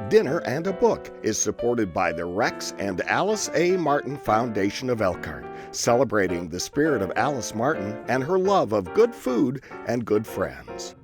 Dinner and a Book is supported by the Rex and Alice A. Martin Foundation of Elkhart, celebrating the spirit of Alice Martin and her love of good food and good friends.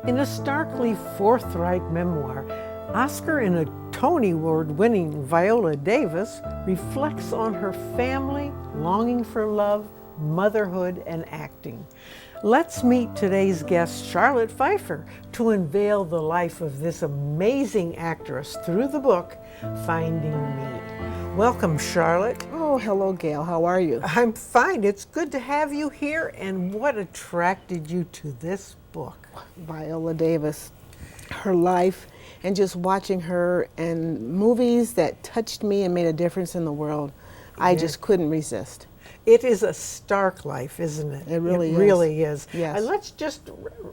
In a starkly forthright memoir, Oscar and a Tony Award-winning Viola Davis reflects on her family, longing for love, motherhood, and acting. Let's meet today's guest, Charlotte Pfeiffer, to unveil the life of this amazing actress through the book, Finding Me. Welcome, Charlotte. Oh, hello, Gail. How are you? I'm fine. It's good to have you here. And what attracted you to this book? Viola Davis, her life, and just watching her and movies that touched me and made a difference in the world. I just couldn't resist. It is a stark life, isn't it? It really is. It really is. Yes. And let's just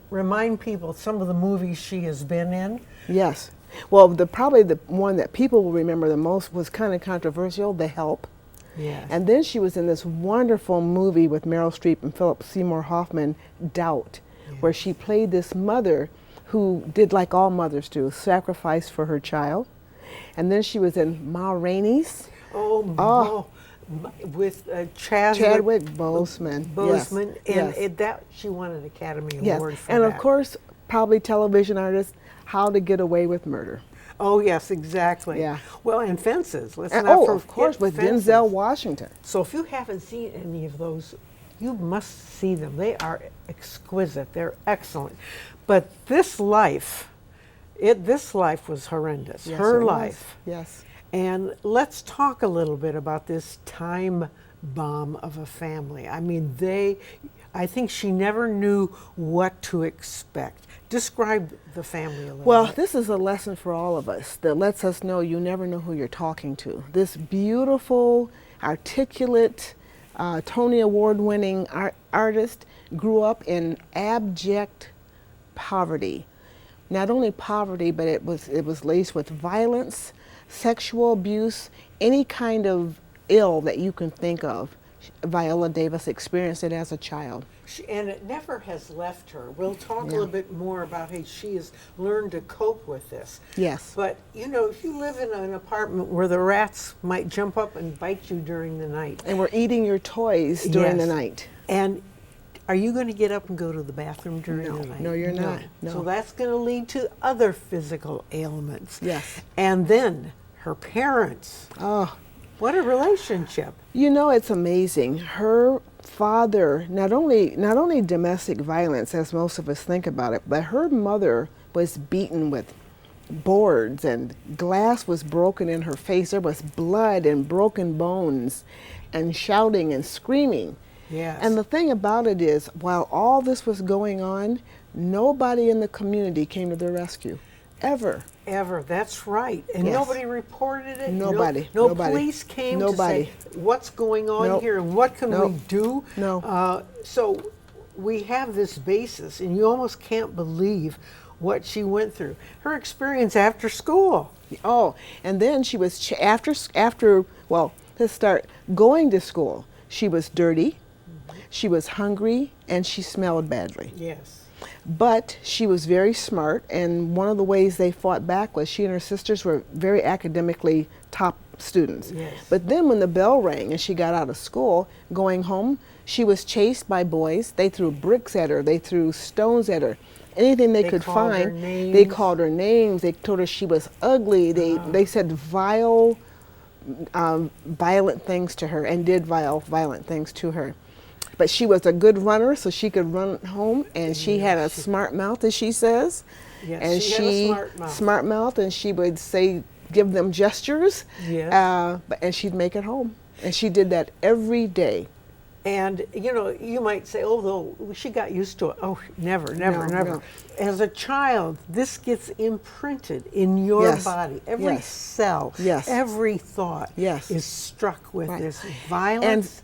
remind people some of the movies she has been in. Yes. Well, probably the one that people will remember the most was kind of controversial, The Help. Yes. And then she was in this wonderful movie with Meryl Streep and Philip Seymour Hoffman, Doubt, where she played this mother who did like all mothers do, sacrifice for her child. And then she was in Ma Rainey's. With Chadwick Boseman. Boseman, Yes. and that she won an Academy Yes. Award for And that. of course, probably television artist, How to Get Away with Murder. Oh yes, exactly. Yeah. Well, and Fences. Let's And, not of course, with Fences. Denzel Washington. So if you haven't seen any of those, you must see them. They are exquisite. They're excellent. But this life was horrendous. Yes, Her it was. life. Yes. And let's talk a little bit about this time bomb of a family. I mean, I think she never knew what to expect. Describe the family a little Well, bit. this is a lesson for all of us that lets us know you never know who you're talking to. This beautiful, articulate, Tony Award-winning artist grew up in abject poverty. Not only poverty, but it was laced with violence, sexual abuse, any kind of ill that you can think of. Viola Davis experienced it as a child. And it never has left her. We'll talk a little bit more about how she has learned to cope with this. Yes. But, you know, if you live in an apartment where the rats might jump up and bite you during the night. And we're eating your toys during the night. And are you going to get up and go to the bathroom during the night? No, you're not. No. So that's going to lead to other physical ailments. Yes. And then her parents. Oh. What a relationship. You know, it's amazing. Her father, not only domestic violence, as most of us think about it, but her mother was beaten with boards and glass was broken in her face. There was blood and broken bones and shouting and screaming. Yes. And the thing about it is, while all this was going on, nobody in the community came to their rescue, ever. Ever, that's right. And Yes. nobody reported it? Nobody. No Nobody. police came Nobody. to say, what's going on Nope. here and what can Nope. we do? No. So we have this basis, and you almost can't believe what she went through. Her experience after school. Oh, and then she was, let's start going to school. She was dirty, she was hungry, and she smelled badly. Yes. But she was very smart, and one of the ways they fought back was she and her sisters were very academically top students. Yes. But then when the bell rang and she got out of school, going home, she was chased by boys. They threw bricks at her, they threw stones at her. Anything they could called her find, they names. called her names. They told her she was ugly. They said vile, violent things to her and did violent things to her. But she was a good runner, so she could run home, and she had a smart mouth, as she says. Yes, And she had a smart mouth. and she would say, give them gestures, Yes. and she'd make it home. And she did that every day. And, you know, you might say, oh, though, she got used to it. Oh, never. No. As a child, this gets imprinted in your Yes. body. Every Yes. cell, Yes. every thought Yes. is struck with Right. this violence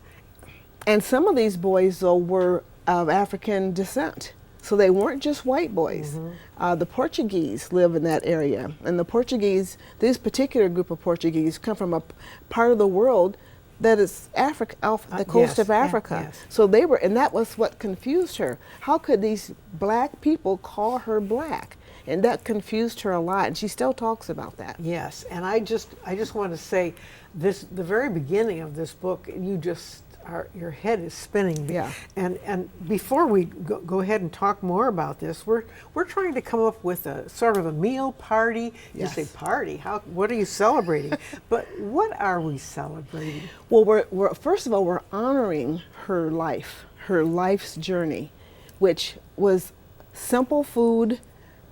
And some of these boys, though, were of African descent. So they weren't just white boys. The Portuguese live in that area. And the Portuguese, this particular group of Portuguese, come from a part of the world that is Africa, off the coast Yes, of Africa. yes. So they were, and that was what confused her. How could these black people call her black? And that confused her a lot, and she still talks about that. Yes, and I just want to say, the very beginning of this book, your head is spinning. Yeah. And before we go ahead and talk more about this, we're trying to come up with a sort of a meal party. Yes. You say party? What are you celebrating? But what are we celebrating? Well, we're first of all, we're honoring her life, her life's journey, which was simple food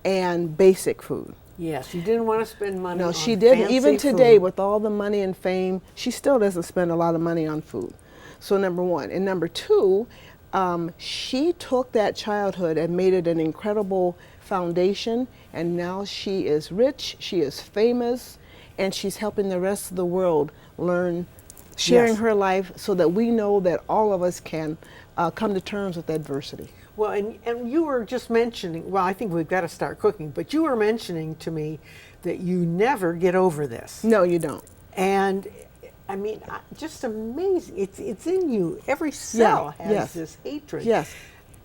and basic food. Yes, you didn't want to spend money. No, on she didn't. fancy Even today, food. with all the money and fame, she still doesn't spend a lot of money on food. So number one. And number two, she took that childhood and made it an incredible foundation. And now she is rich, she is famous, and she's helping the rest of the world learn, sharing Yes. her life so that we know that all of us can come to terms with adversity. Well, and you were just mentioning, well, I think we've got to start cooking, but you were mentioning to me that you never get over this. No, you don't. And I mean, just amazing. It's in you. Every cell has yes. this hatred. Yes.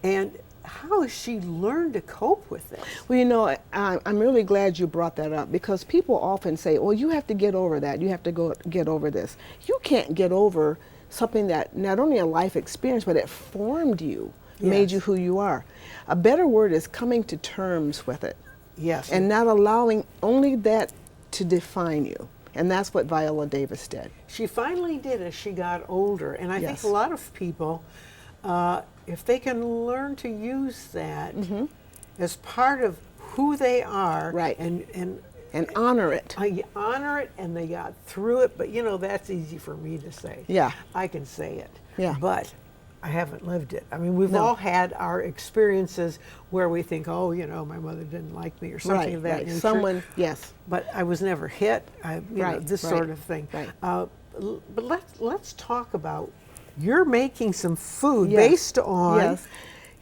And how has she learned to cope with this? Well, you know, I'm really glad you brought that up, because people often say, well, you have to get over that. You have to get over this. You can't get over something that not only a life experience, but it formed you, made you who you are. A better word is coming to terms with it. Yes. And not allowing only that to define you. And that's what Viola Davis did. She finally did as she got older. And I Yes. think a lot of people, if they can learn to use that as part of who they are, Right. and honor it. honor it, and they got through it. But you know, that's easy for me to say. Yeah. I can say it. Yeah. But I haven't lived it. I mean, we've No. all had our experiences where we think, oh, you know, my mother didn't like me or something Right, of that right. nature. Someone, yes. But I was never hit. You know, Right, this right, sort of thing. right. But let's talk about, you're making some food Yes. based on. Yes,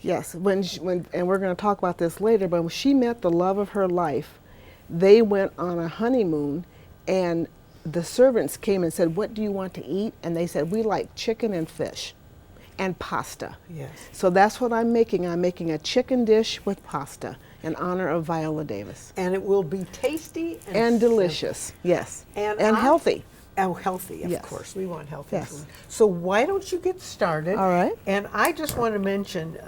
yes. When and we're going to talk about this later. But when she met the love of her life, they went on a honeymoon, and the servants came and said, "What do you want to eat?" And they said, "We like chicken and fish, and pasta." Yes. So that's what I'm making. I'm making a chicken dish with pasta in honor of Viola Davis, And it will be tasty and simple. delicious. Yes, And healthy. Oh, healthy, of Yes. course. We want healthy Yes. food. So why don't you get started? All right. And I just want to mention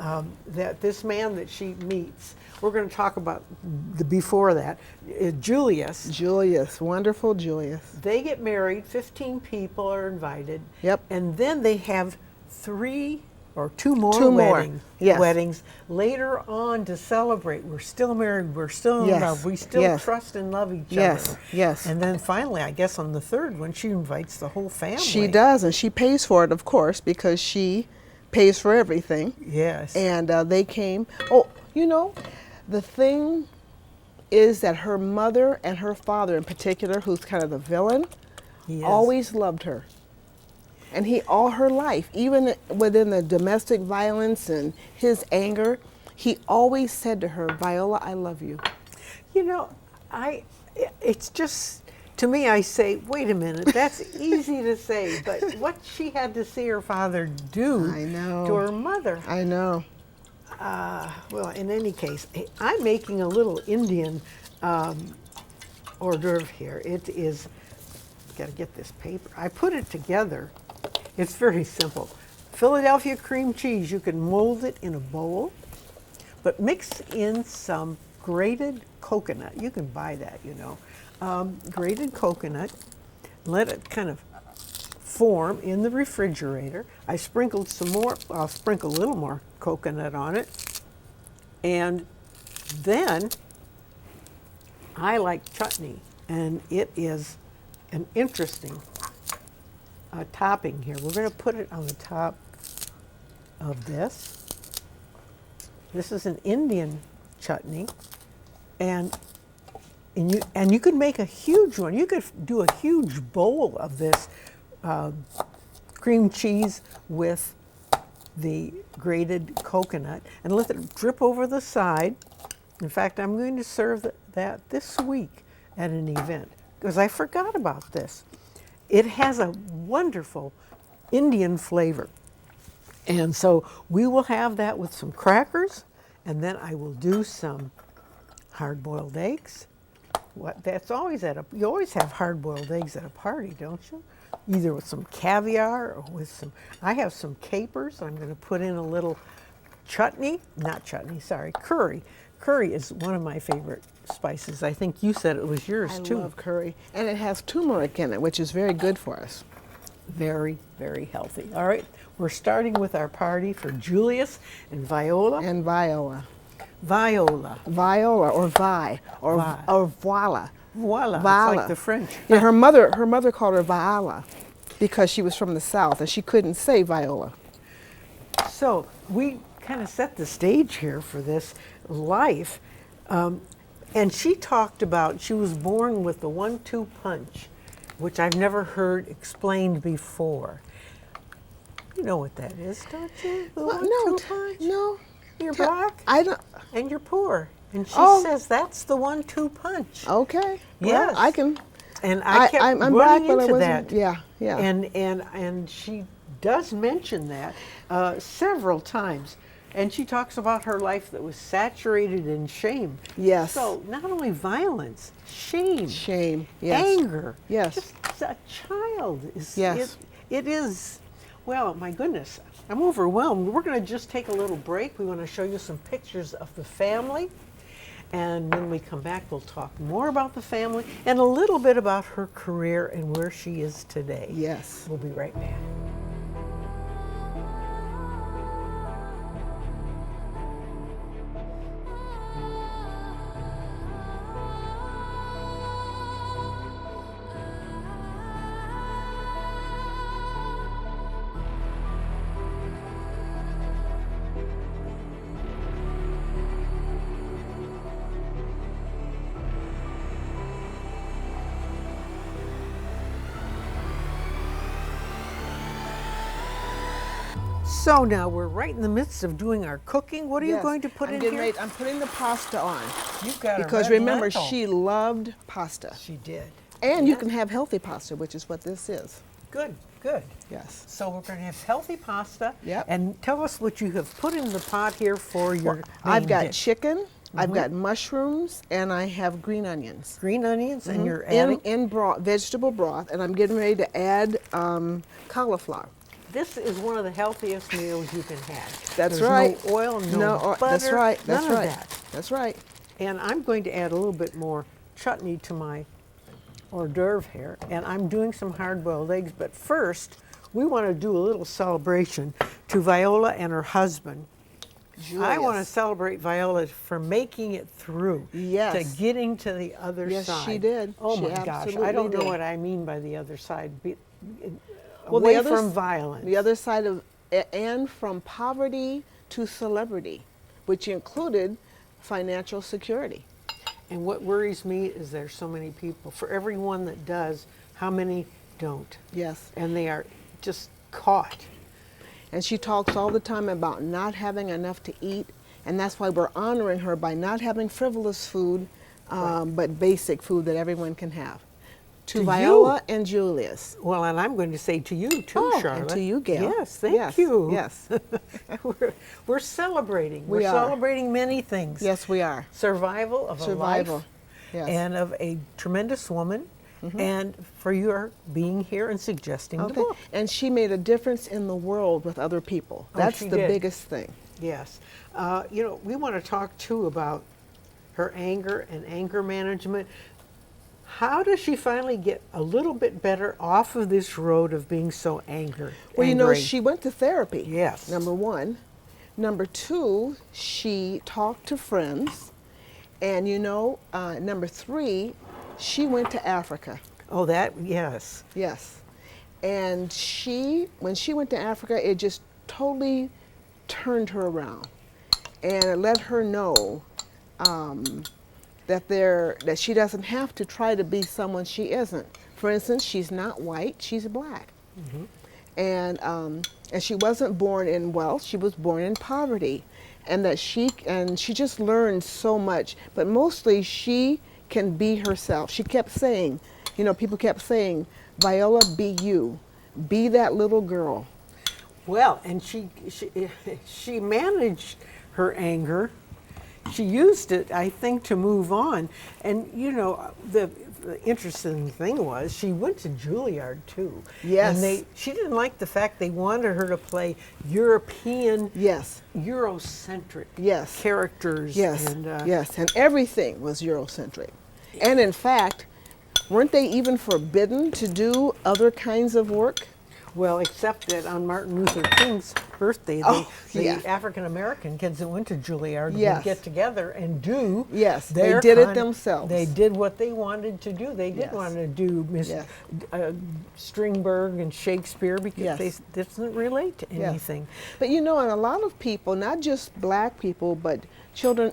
that this man that she meets, we're going to talk about before that, Julius. Julius, wonderful Julius. They get married, 15 people are invited. Yep. And then they have 3 or 2 more, Two more, weddings yes. later on to celebrate. We're still married, we're still in Yes, love, we still yes. trust and love each Yes, other. yes. And then finally, I guess on the 3rd one, she invites the whole family. She does, and she pays for it, of course, because she pays for everything. Yes. And they came. Oh, you know, the thing is that her mother and her father in particular, who's kind of the villain, He is. always loved her. And he, all her life, even within the domestic violence and his anger, he always said to her, "Viola, I love you." You know, it's just, to me, I say, wait a minute, that's easy to say, but what she had to see her father do I know. to her mother. I know. Well, in any case, I'm making a little Indian hors d'oeuvre here. It is, got to get this paper. I put it together. It's very simple. Philadelphia cream cheese, you can mold it in a bowl, but mix in some grated coconut. You can buy that, you know. Grated coconut, let it kind of form in the refrigerator. I sprinkled some more, I'll sprinkle a little more coconut on it. And then I like chutney, and it is an interesting topping here. We're going to put it on the top of this. This is an Indian chutney, and you could make a huge one. You could do a huge bowl of this cream cheese with the grated coconut and let it drip over the side. In fact, I'm going to serve that this week at an event because I forgot about this. It has a wonderful Indian flavor. And so we will have that with some crackers, and then I will do some hard-boiled eggs. That's always you always have hard-boiled eggs at a party, don't you? Either with some caviar or with some, I have some capers. I'm going to put in a little curry. Curry is one of my favorite spices. I think you said it was yours too. I love curry. And it has turmeric in it, which is very good for us. Very, very healthy. All right, we're starting with our party for Julius and Viola. And Viola. Viola. Viola or Vi or Vi. or Voila. Voila. Voila. It's like the French. Yeah, her mother called her Viola because she was from the South and she couldn't say Viola. So we kind of set the stage here for this life. And she talked about, she was born with the 1-2 punch, which I've never heard explained before. You know what that is, don't you? The 1-2 punch? No. You're black I don't. and you're poor. And she Oh. says that's the 1-2 punch. Okay. Yes. Well, I can. And I kept I'm running black, but I into wasn't. that. Yeah. And she does mention that several times. And she talks about her life that was saturated in shame. Yes. So not only violence, shame, Shame. Yes. anger. Yes. Just a child is. Yes. It is. Well, my goodness, I'm overwhelmed. We're going to just take a little break. We want to show you some pictures of the family. And when we come back, we'll talk more about the family and a little bit about her career and where she is today. Yes. We'll be right back. So now we're right in the midst of doing our cooking. What are you Yes. going to put I'm in getting here? ready- I'm putting the pasta on You've got because a red remember lentil. she loved pasta, She did. and you Yes. can have healthy pasta, which is what this is. Good, good. Yes. So we're going to have healthy pasta. Yep. And tell us what you have put in the pot here for your I've main got dish. chicken, I've got mushrooms, and I have green onions. Green onions, and you're In adding. broth, vegetable broth, and I'm getting ready to add cauliflower. This is one of the healthiest meals you can have. That's There's right. No oil, no butter. That's right. That's none right. Of that. That's right. And I'm going to add a little bit more chutney to my hors d'oeuvre here. And I'm doing some hard-boiled eggs. But first, we want to do a little celebration to Viola and her husband. I want to Julius. celebrate Viola for making it through. Yes. To getting to the other Yes, side. she did. Oh She my gosh. I absolutely don't know did. what I mean by the other side. Well, Away the other from s- violence. The other side of, and from poverty to celebrity, which included financial security. And what worries me is there's so many people. For everyone that does, how many don't? Yes. And they are just caught. And she talks all the time about not having enough to eat, and that's why we're honoring her by not having frivolous food, but basic food that everyone can have. To To Viola and Julius. Well, and I'm going to say to you too, Oh, Charlotte. and to you, Gail. Yes, thank Yes, you. yes. we're celebrating. We We're are. celebrating many things. Yes, we are. Survival of a Survival. life Yes. and of a tremendous woman, and for your being here and suggesting the Okay. book. And she made a difference in the world with other people. Oh, That's she the did. biggest thing. Yes. We want to talk too about her anger and anger management. How does she finally get a little bit better off of this road of being so angry? Well, you know, she went to therapy. Yes. Number one. Number two, she talked to friends. And you know, number three, she went to Africa. Oh, that, yes. Yes. And when she went to Africa, it just totally turned her around. And it let her know that she doesn't have to try to be someone she isn't. For instance, she's not white, she's black. And she wasn't born in wealth; she was born in poverty, and she just learned so much. But mostly, she can be herself. She kept saying, people kept saying, "Viola, be you, be that little girl." Well, and she managed her anger. She used it, I think, to move on. And the interesting thing was she went to Juilliard too. Yes. And she didn't like the fact they wanted her to play European, Yes. Eurocentric Yes. characters. Yes. And, Yes. And everything was Eurocentric. And in fact, weren't they even forbidden to do other kinds of work? Well, except that on Martin Luther King's birthday, the African American kids that went to Juilliard Yes. would get together and do. Yes, their they did it themselves. They did what they wanted to do. They didn't Yes. want to do Yes. Strindberg and Shakespeare because Yes. they didn't relate to Yes. anything. But and a lot of people, not just black people, but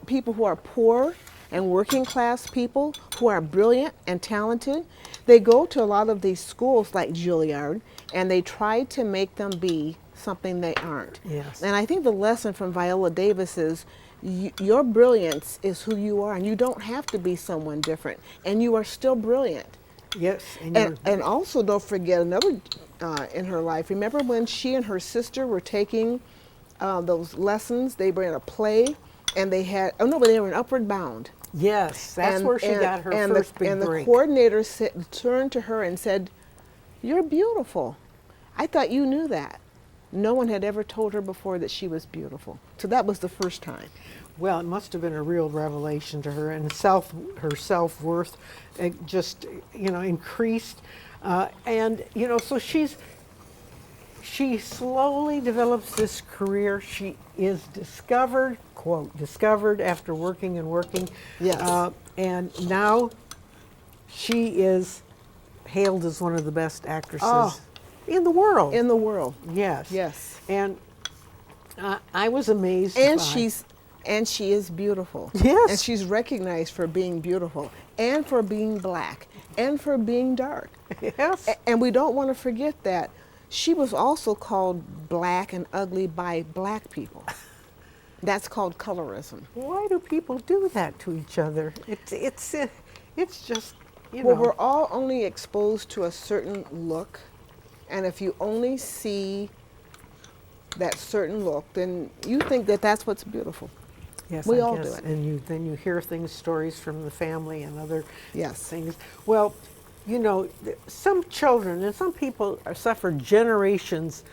people who are poor and working class people who are brilliant and talented, they go to a lot of these schools like Juilliard and they try to make them be something they aren't. Yes. And I think the lesson from Viola Davis is your brilliance is who you are, and you don't have to be someone different, and you are still brilliant. Yes. And also don't forget another in her life. Remember when she and her sister were taking those lessons? They were in a play, and they were in Upward Bound. Yes, that's where she got her first big break. And break. the coordinator turned to her and said, "You're beautiful. I thought you knew that." No one had ever told her before that she was beautiful. So that was the first time. Well, it must have been a real revelation to her, and her self-worth just increased, and so she slowly develops this career. She is discovered, quote, discovered after working and working. Yes. And now she is hailed as one of the best actresses in the world. In the world. Yes. Yes. And I was amazed. And she is beautiful. Yes. And she's recognized for being beautiful and for being black and for being dark. Yes. And we don't want to forget that she was also called black and ugly by black people. That's called colorism. Why do people do that to each other? It's just, Well, we're all only exposed to a certain look, and if you only see that certain look, then you think that that's what's beautiful. Yes, we I all guess. do it. And then you hear stories from the family and other Yes. things. Well, some children and some people suffer generations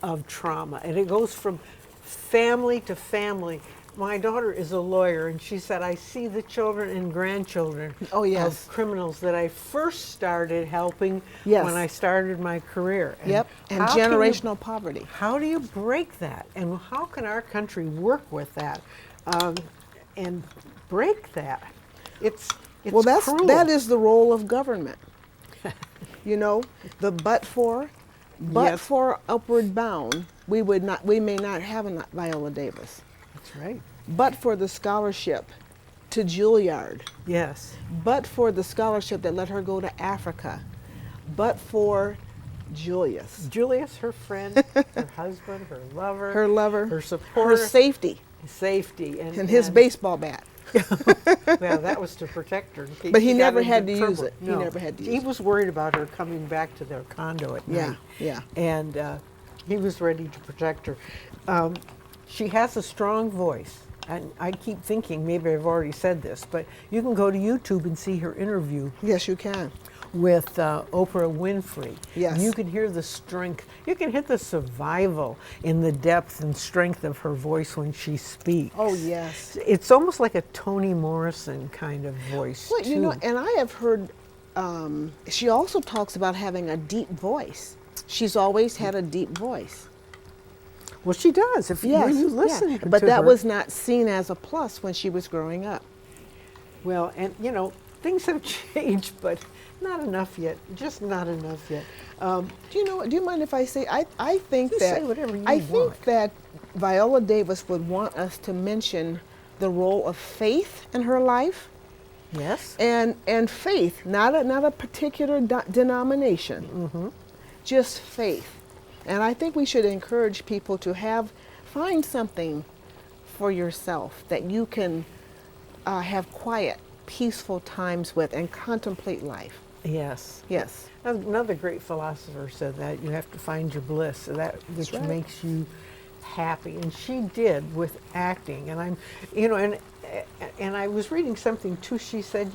of trauma, and it goes from family to family. My daughter is a lawyer, and she said, I see the children and grandchildren yes. of criminals that I first started helping Yes. when I started my career. And how generational poverty. How do you break that? And how can our country work with that and break that? It's Well, cruel. that is the role of government. But Yes. for Upward Bound, we may not have a Viola Davis. That's right. But for the scholarship to Juilliard, Yes. but for the scholarship that let her go to Africa, but for Julius, Her friend, her husband, her lover, her supporter, her safety, and his baseball bat. Well, that was to protect her. But he She got never into had to trouble. use it. No. He never had to use He it. was worried about her coming back to their condo at night. Yeah. And he was ready to protect her. She has a strong voice. And I keep thinking, maybe I've already said this, but you can go to YouTube and see her interview Yes, you can. with Oprah Winfrey. Yes. You can hear the strength. You can hear the survival in the depth and strength of her voice when she speaks. Oh, yes. It's almost like a Toni Morrison kind of voice, Well, too. and I have heard, she also talks about having a deep voice. She's always had a deep voice. Well, she does. If Yes, when you listen to but that her. was not seen as a plus when she was growing up. Well, and things have changed, but not enough yet. Just not enough yet. Do you mind if I say I think Just that say whatever you I want. think that Viola Davis would want us to mention the role of faith in her life, Yes. and faith, not a particular denomination, just faith. And I think we should encourage people to find something for yourself that you can have quiet, peaceful times with and contemplate life. Yes. Yes. Another great philosopher said that you have to find your bliss, so that which right. makes you happy, and she did with acting. And and I was reading something too. She said,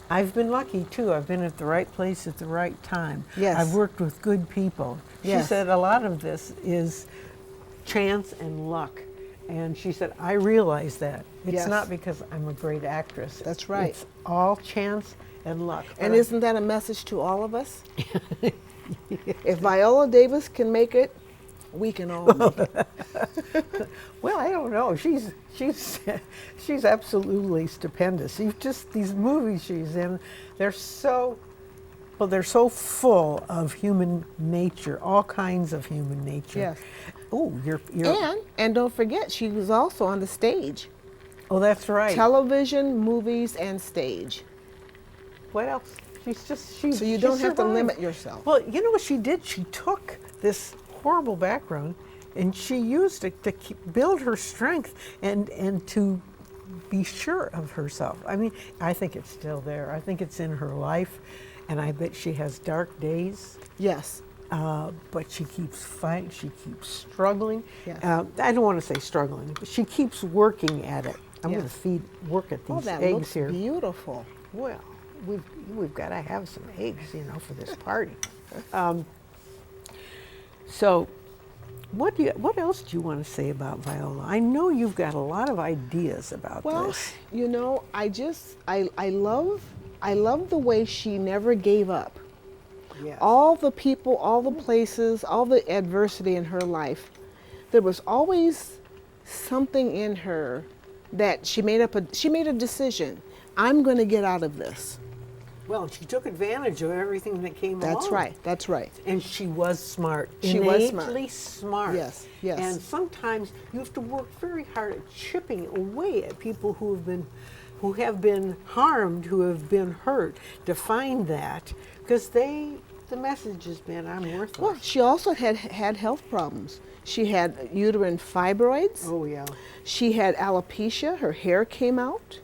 I've been lucky too. I've been at the right place at the right time. Yes. I've worked with good people. Yes. She said a lot of this is chance and luck. And she said, I realize that. It's Yes. not because I'm a great actress. That's right. It's all chance and luck. And isn't that a message to all of us? If Viola Davis can make it, we can all make it. Well, I don't know. She's absolutely stupendous. These movies she's in, they're so full of human nature, all kinds of human nature. Yes. Oh, you're And don't forget, she was also on the stage. oh, that's right. Television, movies, and stage. What else? So you don't have to limit yourself. Well, you know what she did? She took this horrible background and she used it to build her strength and to be sure of herself. I mean, I think it's still there. I think it's in her life, and I bet she has dark days. Yes. But she keeps fighting. She keeps struggling. Yes. I don't want to say struggling, but she keeps working at it. I'm Yes. going to work at these That eggs looks here. beautiful. Well, we've got to have some eggs, for this party. So, what else do you want to say about Viola? I know you've got a lot of ideas about Well, this. I love the way she never gave up. Yes. All the people, all the places, all the adversity in her life, there was always something in her that she made a decision. I'm going to get out of this. Well, she took advantage of everything that came along. That's right. That's right. And she was smart. She was smart. Innately smart. Yes, yes. And sometimes you have to work very hard at chipping away at people who have been harmed, who have been hurt, to find that, because the message has been, I'm worthless. Well, she also had health problems. She had uterine fibroids. Oh, yeah. She had alopecia. Her hair came out.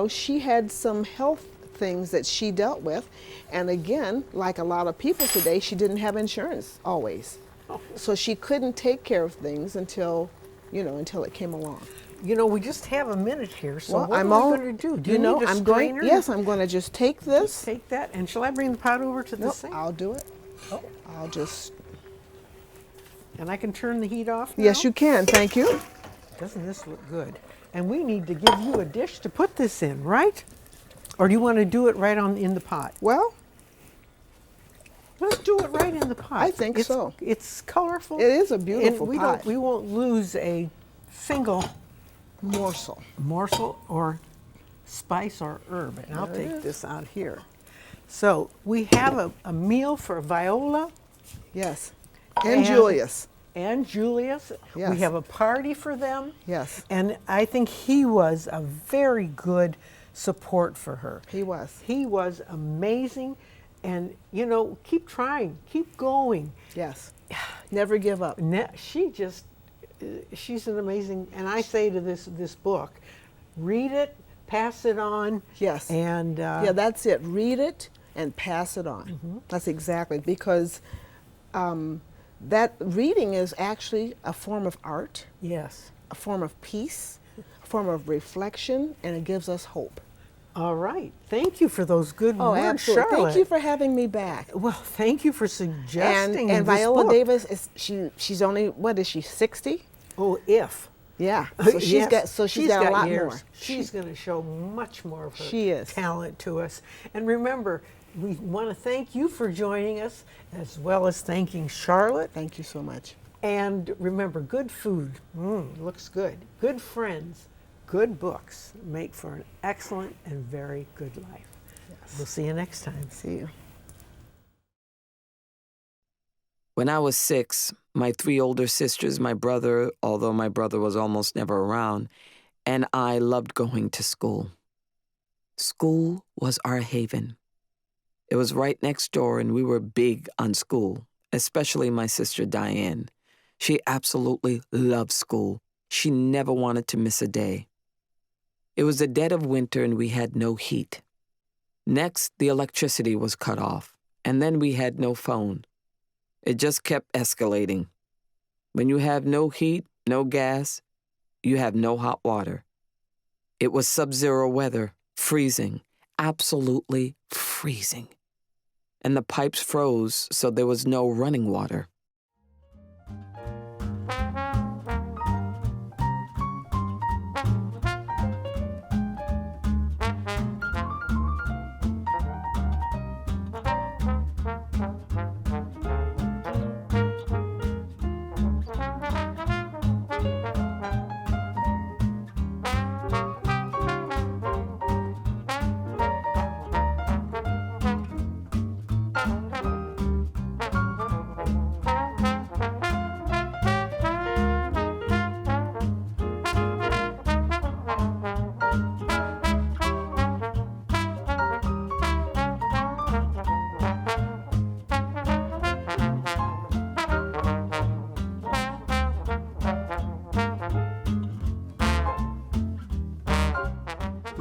She had some health things that she dealt with. And again, like a lot of people today, she didn't have insurance always. Oh. So she couldn't take care of things until it came along. We just have a minute here, so what I'm are we going to do? Do you need a strainer? Yes, I'm going to just take this. Take that, and shall I bring the pot over to the Nope, sink? I'll do it. Oh. I'll just. And I can turn the heat off now? Yes, you can. Thank you. Doesn't this look good? And we need to give you a dish to put this in, right? Or do you want to do it right in the pot? Well, let's do it right in the pot. I think so. It's colorful. It is a beautiful and pot. We won't lose a single morsel or spice or herb. And I'll take this out here. So we have a meal for Viola. Yes. And Julius. And Julius. Yes. We have a party for them. Yes. And I think he was a very good support for her. He was. He was amazing. And, keep trying, keep going. Yes. Never give up. She's an amazing, and I say to this book, read it, pass it on. Yes. And yeah, that's it. Read it and pass it on. Mm-hmm. That's exactly, because that reading is actually a form of art, yes. a form of peace, a form of reflection, and it gives us hope. All right. Thank you for those good Oh, words, absolutely. Charlotte. Thank you for having me back. Well, thank you for suggesting And this Viola book. Davis she's only, what is she, 60? Oh, if. Yeah. So she's Yes. got a lot years. more. She's going to show much more of her She is. talent to us. And remember, we want to thank you for joining us, as well as thanking Charlotte. Thank you so much. And remember, good food looks good. Good friends, good books make for an excellent and very good life. Yes. We'll see you next time. See you. When I was 6, my 3 older sisters, my brother, although my brother was almost never around, and I loved going to school. School was our haven. It was right next door, and we were big on school. especially my sister Diane. She absolutely loved school. She never wanted to miss a day. It was the dead of winter and we had no heat. Next, the electricity was cut off, and then we had no phone. It just kept escalating. When you have no heat, no gas, you have no hot water. It was sub-zero weather, freezing, absolutely freezing. And the pipes froze, so there was no running water.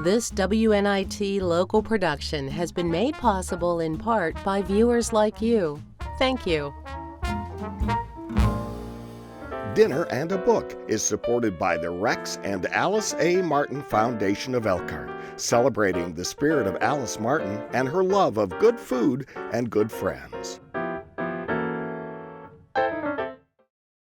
This WNIT local production has been made possible in part by viewers like you. Thank you. Dinner and a Book is supported by the Rex and Alice A. Martin Foundation of Elkhart, celebrating the spirit of Alice Martin and her love of good food and good friends.